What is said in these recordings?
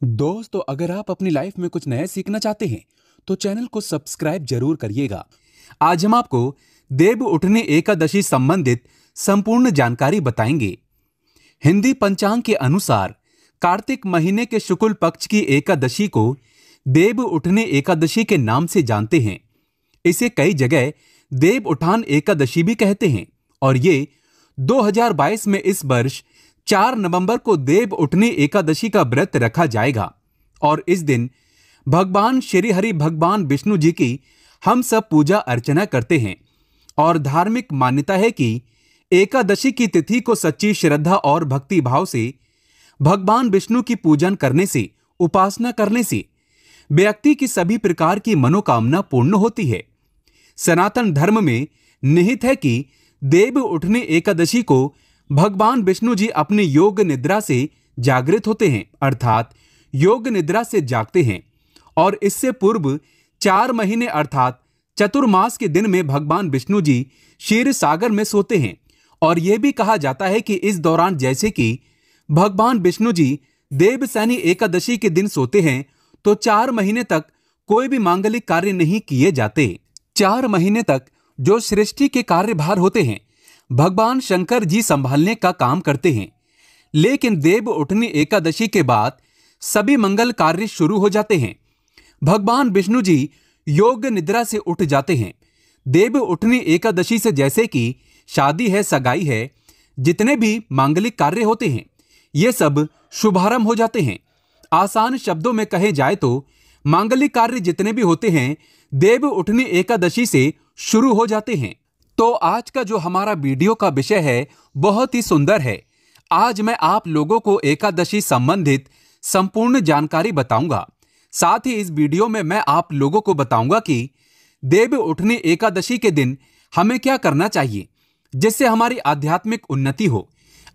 दोस्तों, अगर आप अपनी लाइफ में कुछ नया सीखना चाहते हैं तो चैनल को सब्सक्राइब जरूर करिएगा। आज हम आपको देव उठनी एकादशी संबंधित संपूर्ण जानकारी बताएंगे। हिंदी पंचांग के अनुसार कार्तिक महीने के शुक्ल पक्ष की एकादशी को देव उठनी एकादशी के नाम से जानते हैं। इसे कई जगह देव उठान एकादशी भी कहते हैं और ये 2022 में इस वर्ष 4 नवंबर को देव उठनी एकादशी का व्रत रखा जाएगा और इस दिन भगवान श्री हरि भगवान विष्णु जी की हम सब पूजा अर्चना करते हैं। और धार्मिक मान्यता है कि एकादशी की तिथि को सच्ची श्रद्धा और भक्ति भाव से भगवान विष्णु की पूजन करने से, उपासना करने से व्यक्ति की सभी प्रकार की मनोकामना पूर्ण होती है। सनातन धर्म में निहित है कि देव उठनी एकादशी को भगवान विष्णु जी अपनी योग निद्रा से जागृत होते हैं, अर्थात योग निद्रा से जागते हैं और इससे पूर्व 4 महीने अर्थात चतुर्मास के दिन में भगवान विष्णु जी क्षीर सागर में सोते हैं। और यह भी कहा जाता है कि इस दौरान जैसे कि भगवान विष्णु जी देवसैनी एकादशी के दिन सोते हैं तो 4 महीने तक कोई भी मांगलिक कार्य नहीं किए जाते। 4 महीने तक जो सृष्टि के कार्यभार होते हैं भगवान शंकर जी संभालने का काम करते हैं, लेकिन देव उठनी एकादशी के बाद सभी मंगल कार्य शुरू हो जाते हैं। भगवान विष्णु जी योग निद्रा से उठ जाते हैं। देव उठनी एकादशी से जैसे कि शादी है, सगाई है, जितने भी मांगलिक कार्य होते हैं ये सब शुभारंभ हो जाते हैं। आसान शब्दों में कहे जाए तो मांगलिक कार्य जितने भी होते हैं देव उठनी एकादशी से शुरू हो जाते हैं। तो आज का जो हमारा वीडियो का विषय है बहुत ही सुंदर है। आज मैं आप लोगों को एकादशी संबंधित संपूर्ण जानकारी बताऊंगा। साथ ही इस वीडियो में मैं आप लोगों को बताऊंगा कि देव उठनी एकादशी के दिन हमें क्या करना चाहिए जिससे हमारी आध्यात्मिक उन्नति हो।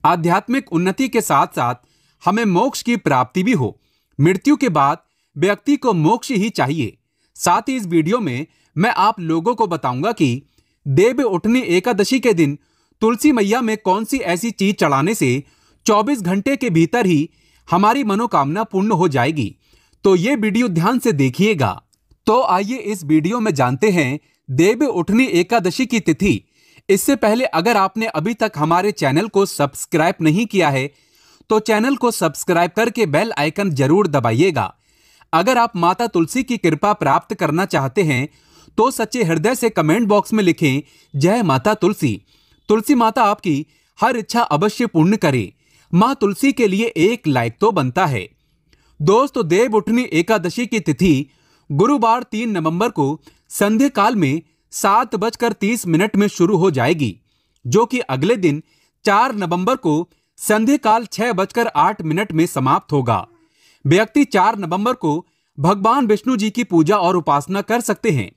आध्यात्मिक उन्नति के साथ साथ हमें मोक्ष की प्राप्ति भी हो। मृत्यु के बाद व्यक्ति को मोक्ष ही चाहिए। साथ ही इस वीडियो में मैं आप लोगों को बताऊंगा कि देव उठनी एकादशी के दिन तुलसी मैया में कौन सी ऐसी चीज चढ़ाने से 24 घंटे के भीतर ही हमारी मनोकामना पूर्ण हो जाएगी। तो ये वीडियो ध्यान से देखिएगा। तो आइए इस वीडियो में जानते हैं देव उठनी एकादशी की तिथि। इससे पहले अगर आपने अभी तक हमारे चैनल को सब्सक्राइब नहीं किया है तो चैनल को सब्सक्राइब करके बेल आइकन जरूर दबाइएगा। अगर आप माता तुलसी की कृपा प्राप्त करना चाहते हैं तो सच्चे हृदय से कमेंट बॉक्स में लिखें जय माता तुलसी। तुलसी माता आपकी हर इच्छा अवश्य पूर्ण करे। मां तुलसी के लिए एक लाइक तो बनता है। दोस्तों, देव उठनी एकादशी की तिथि गुरुवार 3 नवंबर को संध्या काल में 7:30 में शुरू हो जाएगी, जो कि अगले दिन 4 नवंबर को संध्या काल 6:08 में समाप्त होगा। व्यक्ति 4 नवंबर को भगवान विष्णु जी की पूजा और उपासना कर सकते हैं।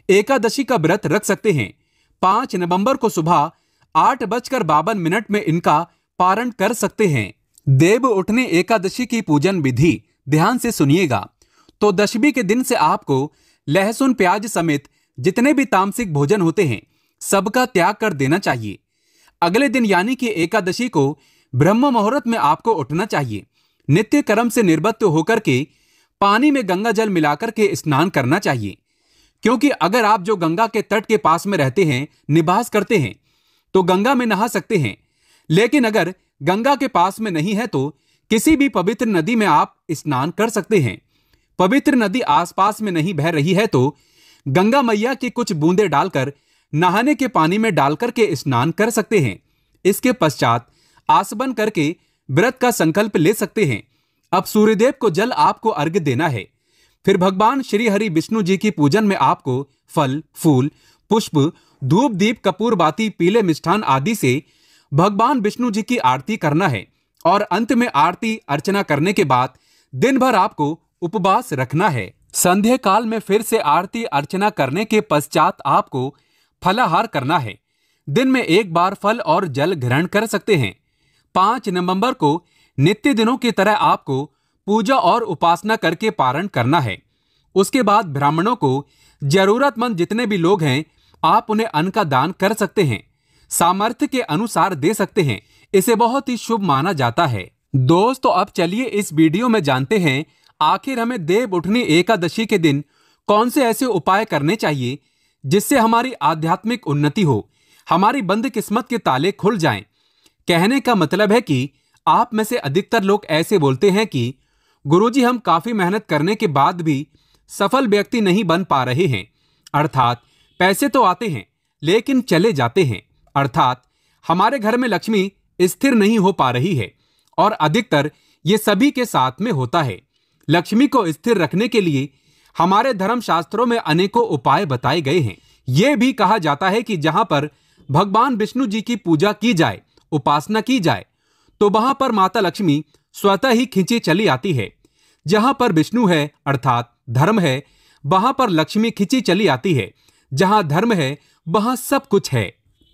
एकादशी का व्रत रख सकते हैं। 5 नवंबर को सुबह 8:52 में इनका पारण कर सकते हैं। देव उठनी एकादशी की पूजन विधि ध्यान से सुनिएगा। तो दशमी के दिन से आपको लहसुन प्याज समेत जितने भी तामसिक भोजन होते हैं सबका त्याग कर देना चाहिए। अगले दिन यानी कि एकादशी को ब्रह्म मुहूर्त में आपको उठना चाहिए। नित्य कर्म से निवृत्त होकर के पानी में गंगा जल मिलाकर के स्नान करना चाहिए, क्योंकि अगर आप जो गंगा के तट के पास में रहते हैं, निवास करते हैं, तो गंगा में नहा सकते हैं। लेकिन अगर गंगा के पास में नहीं है तो किसी भी पवित्र नदी में आप स्नान कर सकते हैं। पवित्र नदी आसपास में नहीं बह रही है तो गंगा मैया की कुछ बूंदें डालकर नहाने के पानी में डालकर के स्नान कर सकते हैं। इसके पश्चात आसमन करके व्रत का संकल्प ले सकते हैं। अब सूर्यदेव को जल आपको अर्घ्य देना है। फिर भगवान श्री हरि विष्णु जी की पूजन में आपको फल, फूल, पुष्प, धूप, दीप, कपूर बाती, पीले मिष्ठान आदि से भगवान विष्णु जी की आरती करना है। और अंत में आरती अर्चना करने के बाद दिन भर आपको उपवास रखना है। संध्या काल में फिर से आरती अर्चना करने के पश्चात आपको फलाहार करना है। दिन में एक बार फल और जल ग्रहण कर सकते हैं। 5 नवंबर को नित्य दिनों की तरह आपको पूजा और उपासना करके पारण करना है। उसके बाद ब्राह्मणों को, जरूरतमंद जितने भी लोग हैं, आप उन्हें अन्न का दान कर सकते हैं। सामर्थ्य के अनुसार दे सकते हैं। इसे बहुत ही शुभ माना जाता है। दोस्तों अब चलिए इस वीडियो में जानते हैं आखिर हमें देव उठनी एकादशी के दिन कौन से ऐसे उपाय करने चाहिए जिससे हमारी आध्यात्मिक उन्नति हो, हमारी बंद किस्मत के ताले खुल जाएं। कहने का मतलब है कि आप में से अधिकतर लोग ऐसे बोलते हैं कि गुरुजी हम काफी मेहनत करने के बाद भी सफल व्यक्ति नहीं बन पा रहे हैं, अर्थात पैसे तो आते हैं लेकिन चले जाते हैं, अर्थात हमारे घर में लक्ष्मी स्थिर नहीं हो पा रही है। और अधिकतर ये सभी के साथ में होता है। लक्ष्मी को स्थिर रखने के लिए हमारे धर्म शास्त्रों में अनेकों उपाय बताए गए हैं। यह भी कहा जाता है कि जहां पर भगवान विष्णु जी की पूजा की जाए, उपासना की जाए, तो वहां पर माता लक्ष्मी स्वतः ही खींची चली आती है। जहां पर विष्णु है अर्थात धर्म है, वहां पर लक्ष्मी खींची चली आती है। जहां धर्म है वहां सब कुछ है।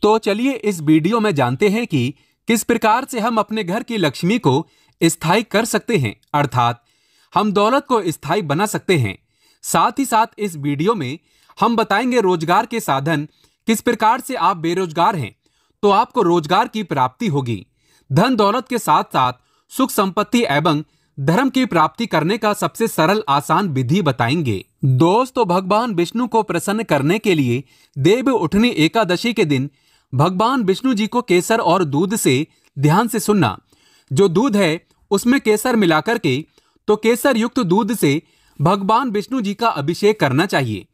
तो चलिए इस वीडियो में जानते हैं कि किस प्रकार से हम अपने घर की लक्ष्मी को स्थायी कर सकते हैं, अर्थात हम दौलत को स्थायी बना सकते हैं। साथ ही साथ इस वीडियो में हम बताएंगे रोजगार के साधन, किस प्रकार से आप बेरोजगार हैं तो आपको रोजगार की प्राप्ति होगी। धन दौलत के साथ साथ सुख संपत्ति एवं धर्म की प्राप्ति करने का सबसे सरल आसान विधि बताएंगे। दोस्तों भगवान विष्णु को प्रसन्न करने के लिए देव उठनी एकादशी के दिन भगवान विष्णु जी को केसर और दूध से, ध्यान से सुनना, जो दूध है उसमें केसर मिलाकर के, तो केसर युक्त दूध से भगवान विष्णु जी का अभिषेक करना चाहिए।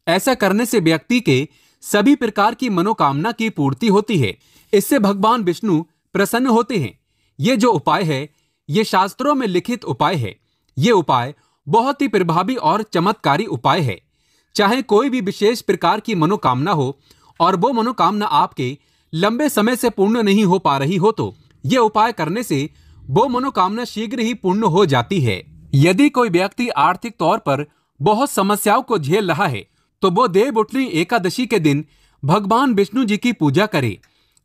ऐसा करने से व्यक्ति के सभी प्रकार की मनोकामना की पूर्ति होती है। इससे भगवान विष्णु प्रसन्न होते हैं। ये जो उपाय है ये शास्त्रों में लिखित उपाय है। ये उपाय बहुत ही प्रभावी और चमत्कारी उपाय है। चाहे कोई भी विशेष प्रकार की मनोकामना हो और वो मनोकामना आपके लंबे समय से पूर्ण नहीं हो पा रही हो, तो ये उपाय करने से वो मनोकामना शीघ्र ही पूर्ण हो जाती है। यदि कोई व्यक्ति आर्थिक तौर पर बहुत समस्याओं को झेल रहा है तो वो देव उठनी एकादशी के दिन भगवान विष्णु जी की पूजा करे,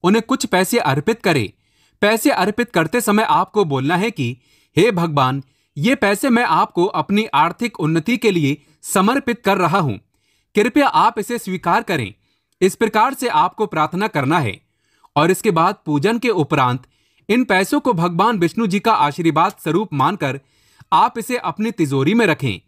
उन्हें कुछ पैसे अर्पित करे। पैसे अर्पित करते समय आपको बोलना है कि हे भगवान, ये पैसे मैं आपको अपनी आर्थिक उन्नति के लिए समर्पित कर रहा हूं, कृपया आप इसे स्वीकार करें। इस प्रकार से आपको प्रार्थना करना है और इसके बाद पूजन के उपरांत इन पैसों को भगवान विष्णु जी का आशीर्वाद स्वरूप मानकर आप इसे अपनी तिजोरी में रखें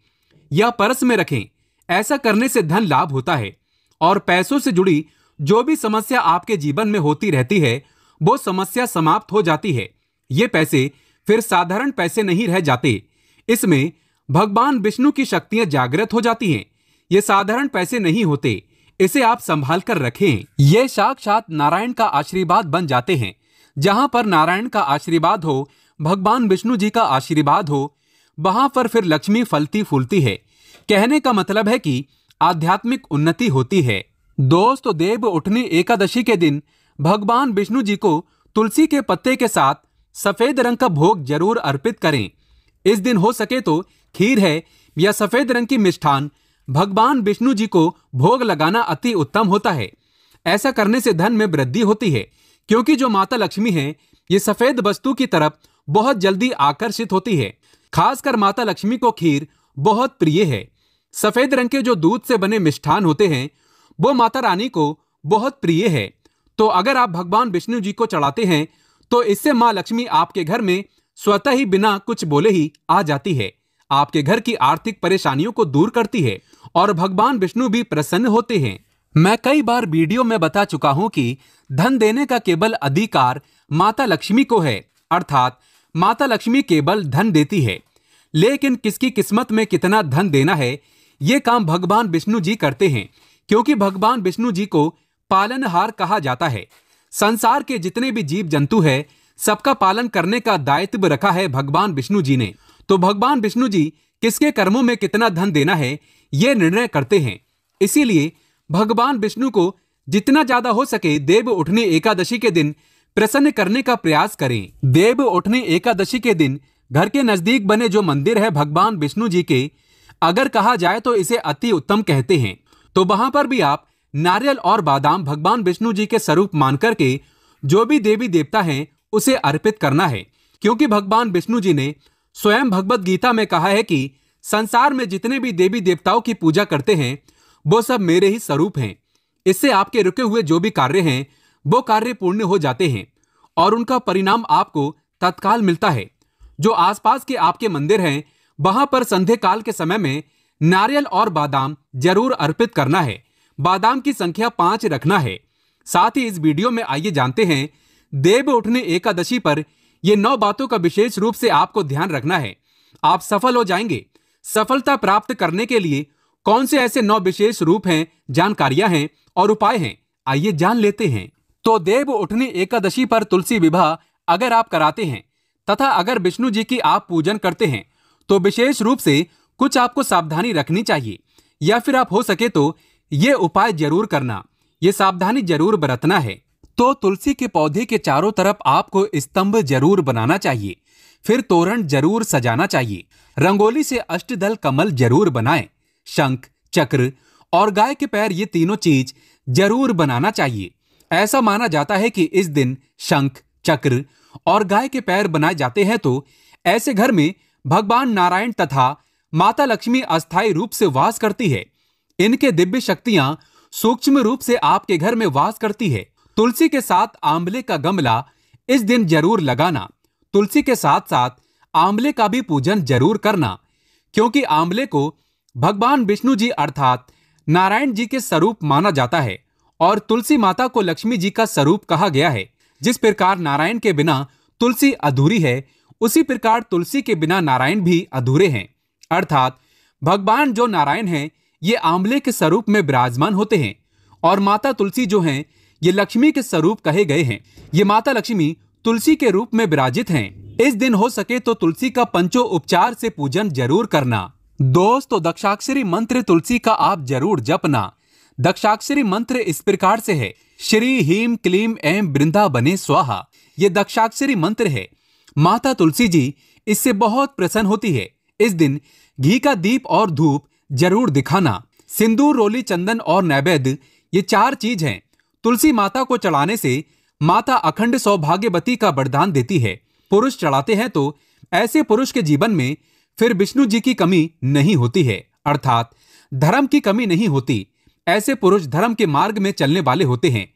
या पर्स में रखें। ऐसा करने से धन लाभ होता है और पैसों से जुड़ी जो भी समस्या आपके जीवन में होती रहती है वो समस्या समाप्त हो जाती है। ये पैसे फिर साधारण पैसे नहीं रह जाते, इसमें भगवान विष्णु की शक्तियां जागृत हो जाती हैं। ये साधारण पैसे नहीं होते, इसे आप संभाल कर रखें। ये साक्षात नारायण का आशीर्वाद बन जाते हैं। जहां पर नारायण का आशीर्वाद हो, भगवान विष्णु जी का आशीर्वाद हो, वहां पर फिर लक्ष्मी फलती फूलती है। कहने का मतलब है कि आध्यात्मिक उन्नति होती है। दोस्तों देव उठनी एकादशी के दिन भगवान विष्णु जी को तुलसी के पत्ते के साथ सफेद रंग का भोग जरूर अर्पित करें। इस दिन हो सके तो खीर है या सफेद रंग की मिष्ठान भगवान विष्णु जी को भोग लगाना अति उत्तम होता है। ऐसा करने से धन में वृद्धि होती है, क्योंकि जो माता लक्ष्मी है ये सफेद वस्तु की तरफ बहुत जल्दी आकर्षित होती है। खासकर माता लक्ष्मी को खीर बहुत प्रिय है। सफेद रंग के जो दूध से बने मिष्ठान होते हैं वो माता रानी को बहुत प्रिय है। तो अगर आप भगवान विष्णु जी को चढ़ाते हैं तो इससे माँ लक्ष्मी आपके घर में स्वतः ही बिना कुछ बोले ही आ जाती है, आपके घर की आर्थिक परेशानियों को दूर करती है और भगवान विष्णु भी प्रसन्न होते हैं। मैं कई बार वीडियो में बता चुका हूं कि धन देने का केवल अधिकार माता लक्ष्मी को है, अर्थात माता लक्ष्मी केवल धन देती है। लेकिन किसकी किस्मत में कितना धन देना है ये काम भगवान विष्णु जी करते हैं, क्योंकि भगवान विष्णु जी को पालनहार कहा जाता है। संसार के जितने भी जीव जंतु है सबका पालन करने का दायित्व रखा है भगवान विष्णु जी ने। तो भगवान विष्णु जी किसके कर्मों में कितना धन देना है ये निर्णय करते हैं। इसीलिए भगवान विष्णु को जितना ज्यादा हो सके देव उठनी एकादशी के दिन प्रसन्न करने का प्रयास करें। देव उठनी एकादशी के दिन घर के नजदीक बने जो मंदिर है भगवान विष्णु जी के, अगर कहा जाए तो इसे अति उत्तम कहते हैं, तो वहां पर भी आप नारियल और बादाम भगवान विष्णु जी के स्वरूप मान करके जो भी देवी देवता हैं उसे अर्पित करना है। क्योंकि भगवान विष्णु जी ने स्वयं भगवत गीता में कहा है कि संसार में जितने भी देवी देवताओं की पूजा करते हैं वो सब मेरे ही स्वरूप हैं। इससे आपके रुके हुए जो भी कार्य हैं वो कार्य पूर्ण हो जाते हैं और उनका परिणाम आपको तत्काल मिलता है। जो आसपास के आपके मंदिर हैं वहां पर संध्या काल के समय में नारियल और बादाम जरूर अर्पित करना है। बादाम की संख्या 5 रखना है। साथ ही इस वीडियो में आइए जानते हैं देव उठनी एकादशी पर ये 9 बातों का विशेष रूप से आपको ध्यान रखना है। आप सफल हो जाएंगे। सफलता प्राप्त करने के लिए कौन से ऐसे 9 विशेष रूप हैं, जानकारियां हैं और उपाय हैं, आइए जान लेते हैं। तो देव उठनी एकादशी पर तुलसी विवाह अगर आप कराते हैं तथा अगर विष्णु जी की आप पूजन करते हैं तो विशेष रूप से कुछ आपको सावधानी रखनी चाहिए, या फिर आप हो सके तो ये उपाय जरूर करना, ये सावधानी जरूर बरतना है। तो तुलसी के पौधे के चारों तरफ आपको स्तंभ जरूर बनाना चाहिए, फिर तोरण जरूर सजाना चाहिए, रंगोली से अष्टदल कमल जरूर बनाएं, शंख, चक्र और गाय के पैर, ये तीनों चीज जरूर बनाना चाहिए। ऐसा माना जाता है कि इस दिन शंख, चक्र और गाय के पैर बनाए जाते हैं तो ऐसे घर में भगवान नारायण तथा माता लक्ष्मी अस्थायी रूप से वास करती है। इनके दिव्य शक्तियां सूक्ष्म रूप से आपके घर में वास करती है। तुलसी के साथ आंवले का गमला इस दिन जरूर लगाना। तुलसी के साथ साथ आंवले का भी पूजन जरूर करना, क्योंकि आंवले को भगवान विष्णु जी अर्थात नारायण जी के स्वरूप माना जाता है और तुलसी माता को लक्ष्मी जी का स्वरूप कहा गया है। जिस प्रकार नारायण के बिना तुलसी अधूरी है, उसी प्रकार तुलसी के बिना नारायण भी अधूरे हैं। अर्थात भगवान जो नारायण हैं, ये आंवले के स्वरूप में विराजमान होते हैं और माता तुलसी जो हैं, ये लक्ष्मी के स्वरूप कहे गए हैं। ये माता लक्ष्मी तुलसी के रूप में विराजित हैं। इस दिन हो सके तो तुलसी का पंचो उपचार से पूजन जरूर करना। दोस्तों, दक्षाक्षरी मंत्र तुलसी का आप जरूर जपना। दक्षाक्षरी मंत्र इस प्रकार से है, श्री हीम क्लीम ऐं वृंदावने स्वाहा। ये दक्षाक्षरी मंत्र है। माता तुलसी जी इससे बहुत प्रसन्न होती है। इस दिन घी का दीप और धूप जरूर दिखाना। सिंदूर, रोली, चंदन और नैवेद्य, ये 4 चीज हैं। तुलसी माता को चढ़ाने से माता अखंड सौभाग्यवती का वरदान देती है। पुरुष चढ़ाते हैं तो ऐसे पुरुष के जीवन में फिर विष्णु जी की कमी नहीं होती है, अर्थात धर्म की कमी नहीं होती। ऐसे पुरुष धर्म के मार्ग में चलने वाले होते हैं।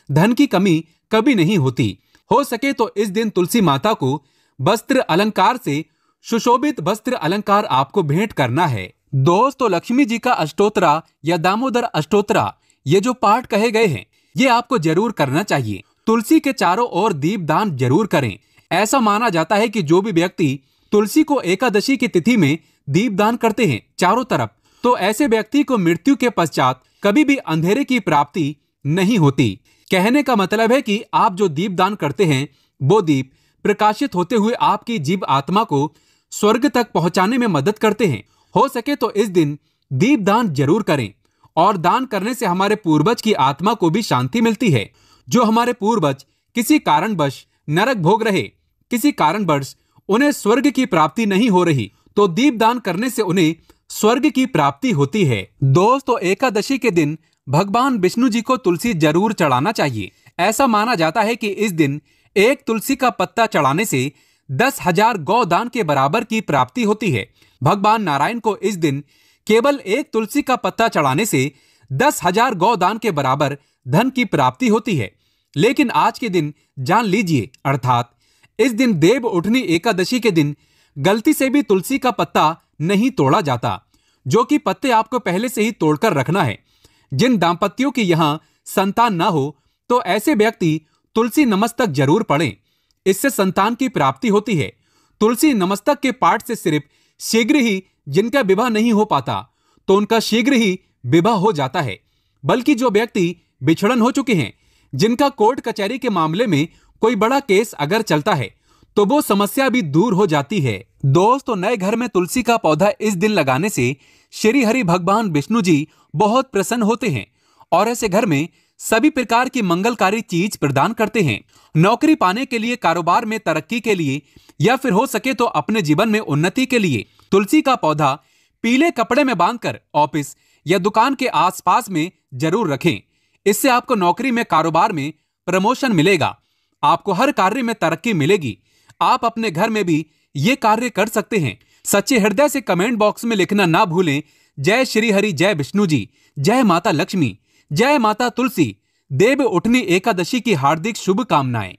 धन की कमी कभी नहीं होती। हो सके तो इस दिन तुलसी माता को वस्त्र अलंकार से सुशोभित वस्त्र अलंकार आपको भेंट करना है। दोस्तों, लक्ष्मी जी का अष्टोत्तरा या दामोदर अष्टोत्तरा, ये जो पाठ कहे गए हैं, ये आपको जरूर करना चाहिए। तुलसी के चारों ओर दीपदान जरूर करें। ऐसा माना जाता है कि जो भी व्यक्ति तुलसी को एकादशी की तिथि में दीपदान करते हैं चारों तरफ, तो ऐसे व्यक्ति को मृत्यु के पश्चात कभी भी अंधेरे की प्राप्ति नहीं होती। कहने का मतलब है कि आप जो दीपदान करते हैं, वो दीप प्रकाशित होते हुए आपकी जीव आत्मा को स्वर्ग तक पहुंचाने में मदद करते हैं। हो सके तो इस दिन दीपदान जरूर करें, और दान करने से हमारे पूर्वज की आत्मा को भी शांति मिलती है। जो हमारे पूर्वज किसी कारणवश नरक भोग रहे, किसी कारणवश उन्हें स्वर्ग की प्राप्ति नहीं हो रही, तो दीपदान करने से उन्हें स्वर्ग की प्राप्ति होती है। दोस्तों, एकादशी के दिन भगवान विष्णु जी को तुलसी जरूर चढ़ाना चाहिए। ऐसा माना जाता है कि इस दिन एक तुलसी का पत्ता चढ़ाने से 10,000 गौदान के बराबर की प्राप्ति होती है। भगवान नारायण को इस दिन केवल एक तुलसी का पत्ता चढ़ाने से 10,000 गौदान के बराबर धन की प्राप्ति होती है। लेकिन आज के दिन जान लीजिए, अर्थात इस दिन देव उठनी एकादशी के दिन गलती से भी तुलसी का पत्ता नहीं तोड़ा जाता, जो कि पत्ते आपको पहले से ही तोड़कर रखना है। जिन दाम्पत्यों की यहां संतान ना हो, तो ऐसे व्यक्ति तुलसी नमस्तक जरूर पढ़ें। इससे संतान की प्राप्ति होती है। तुलसी नमस्तक के पाठ से सिर्फ शीघ्र ही जिनका विवाह नहीं हो पाता, तो उनका शीघ्र ही विवाह हो जाता है। बल्कि जो व्यक्ति बिछड़न हो चुके हैं, जिनका कोर्ट कचहरी के मामले में कोई बड़ा केस अगर चलता है, तो वो समस्या भी दूर हो जाती है। दोस्तों, नए घर में तुलसी का पौधा इस दिन लगाने से श्री हरि भगवान विष्णु जी बहुत प्रसन्न होते हैं और ऐसे घर में सभी प्रकार की मंगलकारी चीज प्रदान करते हैं। नौकरी पाने के लिए, कारोबार में तरक्की के लिए, या फिर हो सके तो अपने जीवन में उन्नति के लिए तुलसी का पौधा पीले कपड़े में बांधकर ऑफिस या दुकान के आसपास में जरूर रखें। इससे आपको नौकरी में, कारोबार में प्रमोशन मिलेगा। आपको हर कार्य में तरक्की मिलेगी। आप अपने घर में भी ये कार्य कर सकते हैं। सच्चे हृदय से कमेंट बॉक्स में लिखना ना भूलें। जय श्री हरि, जय विष्णु जी, जय माता लक्ष्मी, जय माता तुलसी। देव उठनी एकादशी की हार्दिक शुभकामनाएं।